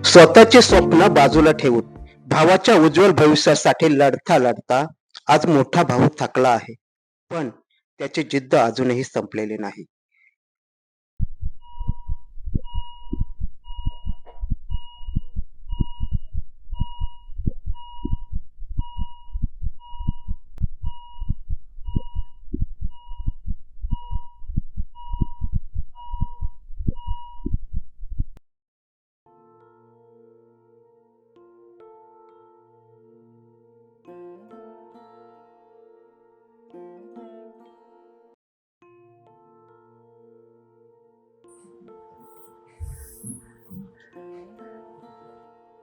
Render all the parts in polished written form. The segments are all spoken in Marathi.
स्वतःचे स्वप्न बाजूला ठेवून भावाच्या उज्ज्वल भविष्यासाठी लढता लढता आज मोठा भाऊ थकला आहे, पण त्याची जिद्द अजूनही संपलेली नाही.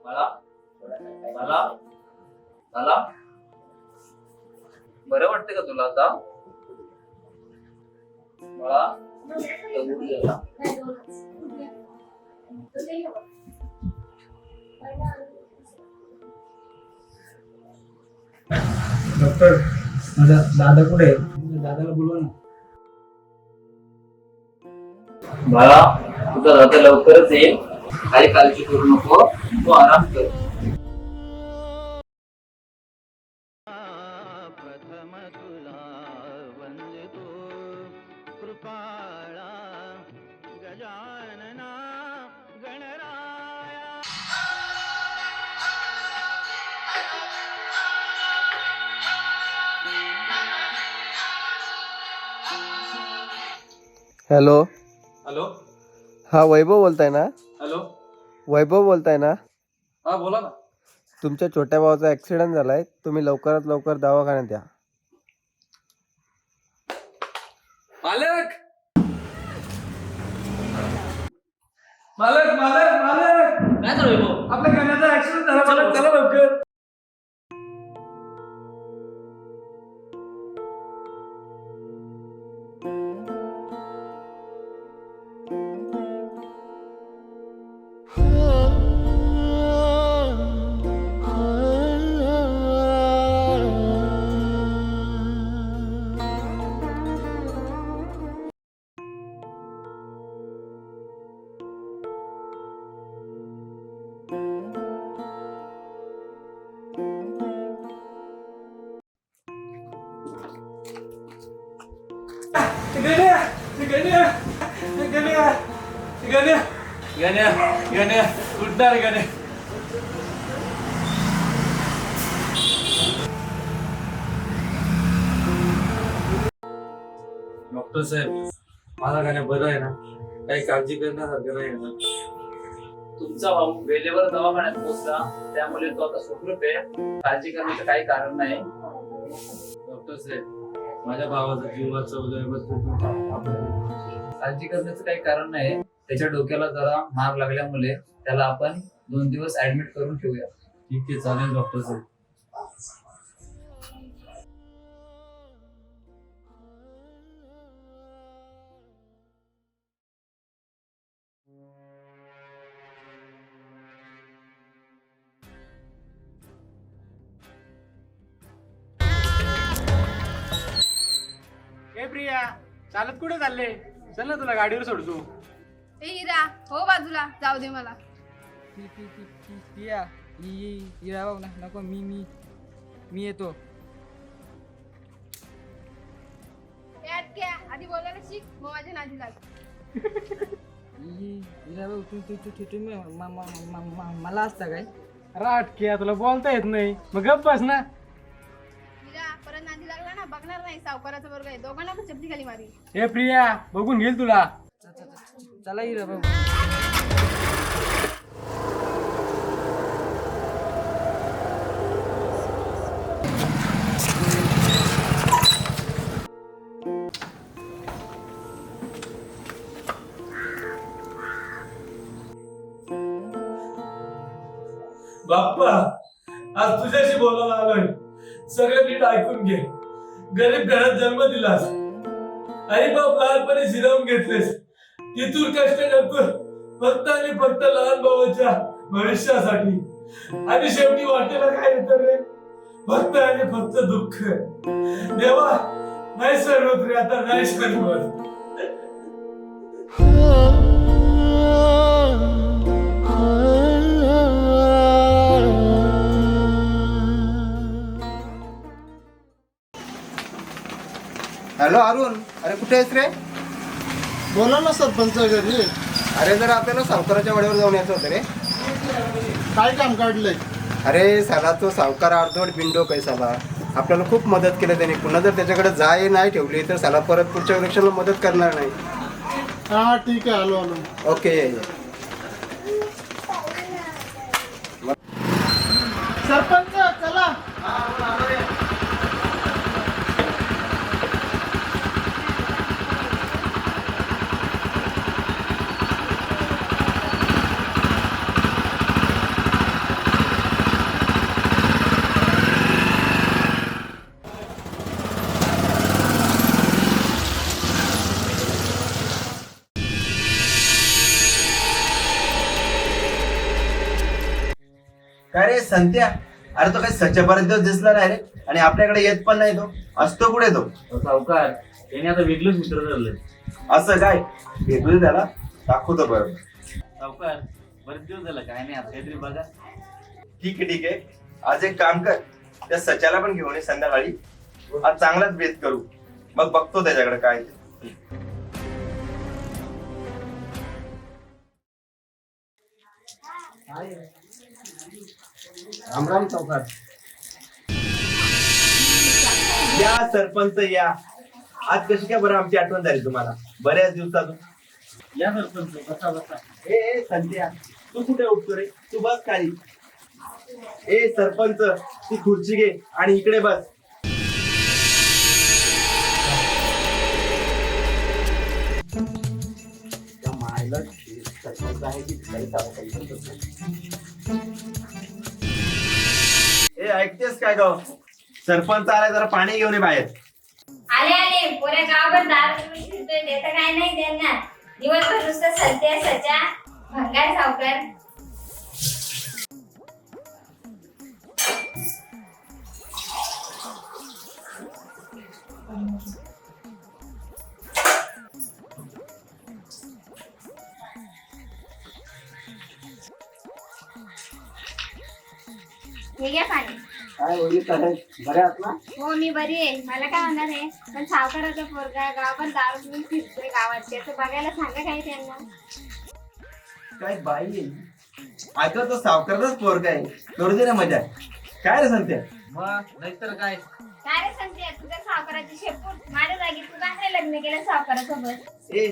मला मला मला बरं वाटतं का तुला आता? मला डॉक्टर, माझा दादा कुठे आहे? दादाला बोलवा ना. बाळा, तुझा दादा लवकरच येईल. काही काळजी करू नको, तू आराम कर. हॅलो. हॅलो. हा वैभव बोलताय ना? हॅलो. वैभव बोलताय ना? हा बोला ना. तुमच्या छोट्या भावाचा ऍक्सिडेंट झालाय, तुम्ही लवकरात लवकर दवाखान्यात या. मालक मालक मालक मालक काय चालू आहे? आपल्या गाण्याचा ऍक्सिडेंट झाला. मालक चला लवकर. उठणार गाणे. डॉक्टर साहेब, माझा गाणे बरं आहे ना? काही काळजी करण्यासारखं नाही ना? तुमचा भाऊ वेळेवर दवाखान्यात पोहोचला, त्यामुळे तो आता सुखरूप आहे. काळजी करण्याचं काही कारण नाही. डॉक्टर साहेब, माझ्या भावाचा जीव वाचवल्याबद्दल काळजी करण्याचं काही कारण नाही. त्याच्या डोक्याला जरा मार लागल्यामुळे त्याला आपण 2 दिवस ऍडमिट करून ठेवूया. ठीक आहे, चालेल डॉक्टर साहेब. ए प्रिया, चालत कुठे चालले? चल ना, तुला गाडीवर सोडतो. ए हिरा, हो बाजूला जाऊ दे मला. पिया हिरा भाऊ ना, नको. मी येतो. ए अटक्या, आधी बोलायला शिक, मग माझ्या नादी लाग. हिरा भाऊ, तुम्ही मला असता काय? राटक्या, तुला बोलता येत नाही, मग गप्प बस ना. हिरा परत नादी लागला ना, बघणार नाही. सावकाराचा वर्ग आहे, दोघांना पण चपली खाली मारी. ए प्रिया, बघून घेईल तुला. चला हिरा भाऊ. बाप्पा, आज तुझ्याशी बोलायला आलोय. सगळं नीट ऐकून घे. गरीब घरात जन्म दिलास, आई बाप लहानपणी शिरवून घेतलेस. तिथून कष्ट करतो फक्त आणि फक्त लहान भावाच्या भविष्यासाठी. आणि शेवटी वाटेला काय येतं रे? फक्त आणि फक्त दुःख. देवा, नाही सहन होत रे आता, नाही सहन होत. हॅलो अरुण, अरे कुठे आहेस रे? बोला ना सरपंच घरी. अरे जरा आपल्याला सावकाराच्या वाड्यावर जाऊन यायचं होतं रे. काय काम काढलंय? अरे साला तो सावकार अर्धवट बिंडो काय साला, आपल्याला खूप मदत केली त्याने. पुन्हा जर त्याच्याकडे जाय नाही ठेवली तर साला परत पुढच्या इलेक्शनला मदत करणार नाही. हा ठीक आहे, आलो आलो. ओके ये. सरपंच चला. काय रे संत्या, अरे तो काही सच्चा बरेच दिवस दिसला नाही रे, आणि आपल्याकडे येत पण नाही. तो असतो कुठे तो? सावकार त्याने आता वेगळंच मित्र झालंय. असं काय भेटू त्याला, दाखवतो बरं. सावकार बरेच दिवस झालं काय नाही, आता काहीतरी बघा. ठीक आहे ठीक आहे, आज एक काम कर, त्या सच्याला पण घेऊन ये संध्याकाळी. आज चांगलाच बेत करू, मग बघतो त्याच्याकडे काय ते. राम राम सावकार. या सरपंच या. आज कशी काय बरं आमची आठवण झाली तुम्हाला बऱ्याच दिवसातून? या सरपंच, बसा बसा. ए संध्या, तू कुठे उठतो रे? तू बस खाली. ए सरपंच, ती खुर्ची घे आणि इकडे बस. ए ऐकतेस काय ग? सरपंच आलाय, जरा पाणी घेऊन ये बाहेर. आले आले पुऱ्या गावावर दारू पिऊन फिरतोय ते तर काय नाही त्यांना. दिवसभर नुसतं सत्या सचा भंगार सावकार. हे घ्या पाणी. काय होईल बरे आहात ना? हो मी बरी आहे, मला काय होणार आहे. पण सावकाराचा पोरगा गावावर दारू पिऊन फिरतोय गावात, त्याचं बघायला सांगा काय त्यांना. काय बाई आहे? ऐकलं तो सावकाराचाच पोरगा आहे, करू दे ना मजा. काय रे संत्या? मग नाहीतर काय. काय रे संजय, तुझ्या सावकाराची शेपूट माझ्या जागी तू का नाही लग्न केलं सावकारासोबत? ए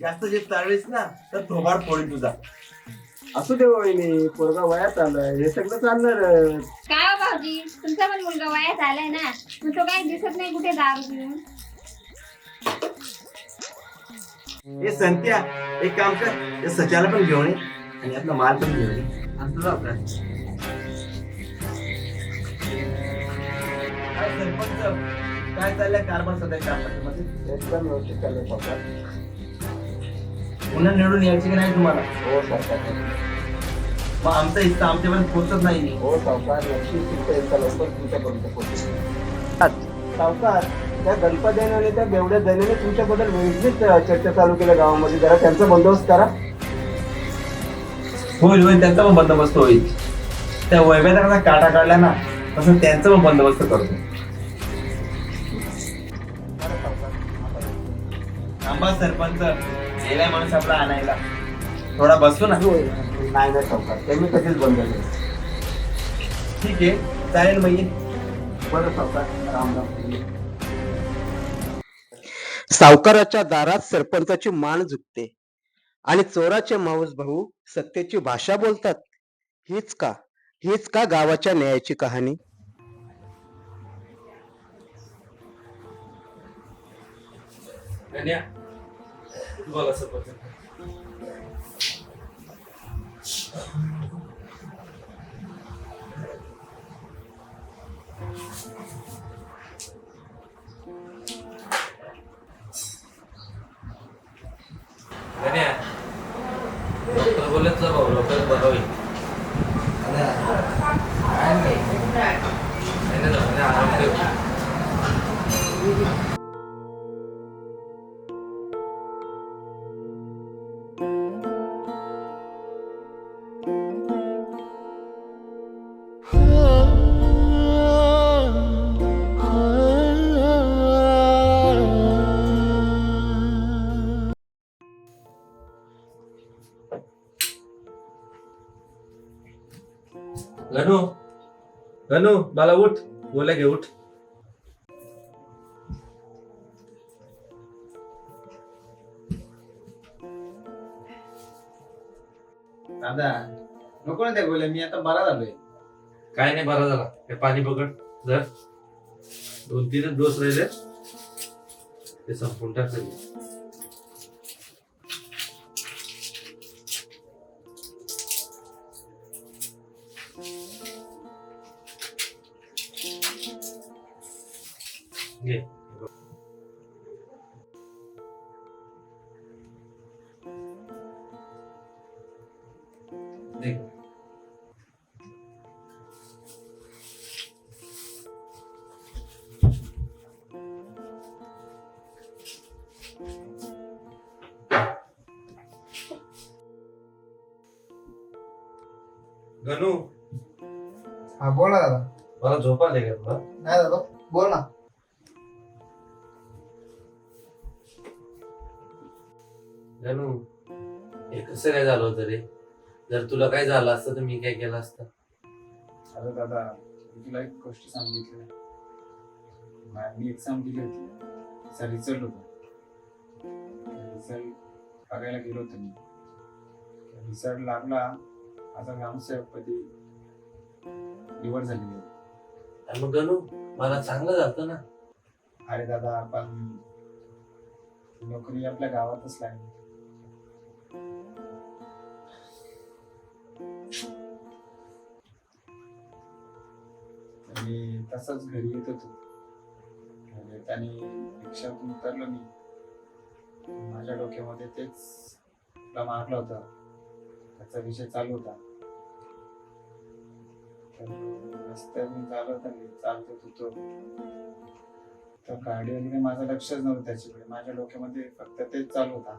जास्त जे चालवीस ना तर थोबाड फोडीन तुझा. असू दे वहिनी, पोरगा वयात आलाय, हे सगळं चालणार. काय हो भाऊजी, तुमचा पण मुलगा वयात आलाय ना, मग तो काही दिसत नाही कुठे दारू पिऊन. ए संत्या, एक काम कर, त्या सच्याला पण घेऊन ये आणि आपला माल पण घेऊन ये. आमचं सावकार. काय सरपंच, काय चाललंय कारभार सध्या कारभारामध्ये? एकदम व्यवस्थित चाललंय सावकार. पुन्हा निवडून यायची की नाही तुम्हाला? हो सावकार. मग आमचा हिस्सा आमच्यापर्यंत पोहोचत नाही. हो सावकार, नक्कीच तुमच्या इतका लवकर तुमच्यापर्यंत पोहोचेल. सावकार, त्या गणपतीने आणि त्या बेवड्या जणीने तुमच्याबद्दल वेगळीच चर्चा चालू केल्या गावामध्ये. जरा त्यांचा बंदोबस्त करा. होईल होईल, त्यांचा पण बंदोबस्त होईल. त्या वैभ्याचा कसा काटा काढला ना, तसं त्यांचा पण बंदोबस्त करतो. थांबा सरपंच, गेलाय माणूस आपला आणायला. थोडा बसतो ना. नाही नाही सावकार, त्यांनी कधीच बंद केलं. ठीक आहे, चालेल मग ये. बरं सावकार, राम राम. सावकाराच्या दारात सरपंचाची मान झुकते आणि चोराचे माऊस भाऊ सत्तेची भाषा बोलतात. हीच का गावाच्या न्यायाची कहाणी? बोला सरपंच. बोलत जा भाऊ, लवकर बरं होईल. आराम कर. गणू गणू मला उठ, बोला घे उठ. दादा नको ना त्या गोळ्या, मी आता बरा झालोय. काय नाही, बरा झाला. हे पाणी पकड जर 2-3 डोस राहिले ते संपून टाक सगळे. घे. देख. गणू हा बोल ना दादा. मला झोप आली का तुला? नाही दादा बोल ना. गणू हे कसं काय झालं होतं रे? जर तुला काय झालं असतं तर मी काय केलं असतं? अरे दादा मी तुला एक गोष्ट सांगितली. मी एक्झाम दिली होती, तिचा रिझल्ट होता. रिझल्ट बघायला गेलो होतो मी. रिझल्ट लागला, माझा ग्रामसेवकपदी निवड झाली. अरे मग गणू मला चांगलं झालं ना. अरे दादा आपण नोकरी आपल्या गावातच लागली. मी तसंच घरी येत होतो. घरी येताना रिक्षातून उतरलो मी. माझ्या डोक्यामध्ये तेच तुला मारलं होतं, त्याचा विषय चालू होता. तर रस्त्याने चालत होतो तर गाडीवालीने माझं लक्षच नव्हतं त्याच्याकडे. माझ्या डोक्यामध्ये फक्त तेच चालू होता.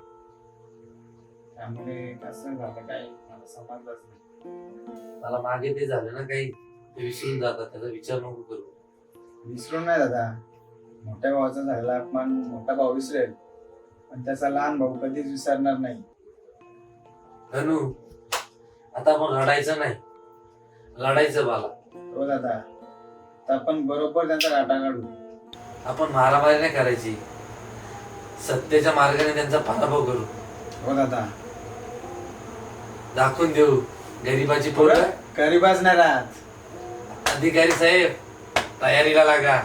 त्यामुळे कसं झालं काही मला समजलंच नाही. मला मागे ते झालं ना काही, ते विसरून जातात, त्याचा विचार नको करू. विसरून नाही दादा, मोठ्या भावाचा झालेला अपमान मोठा भाऊ विसरेल, पण त्याचा लहान भाऊ कधीच विसरणार नाही. गणू आता आपण रडायचं नाही, लढायचं बाला. हो दादा, आता आपण बरोबर त्यांचा गाठा काढू. आपण मारामारी नाही करायची, सत्तेच्या मार्गाने त्यांचा पराभव करू. हो दादा, दाखवून देऊ गरिबाची पोरं गरीबाच नाही राहत. अधिकारी साहेब तयारीला लागा.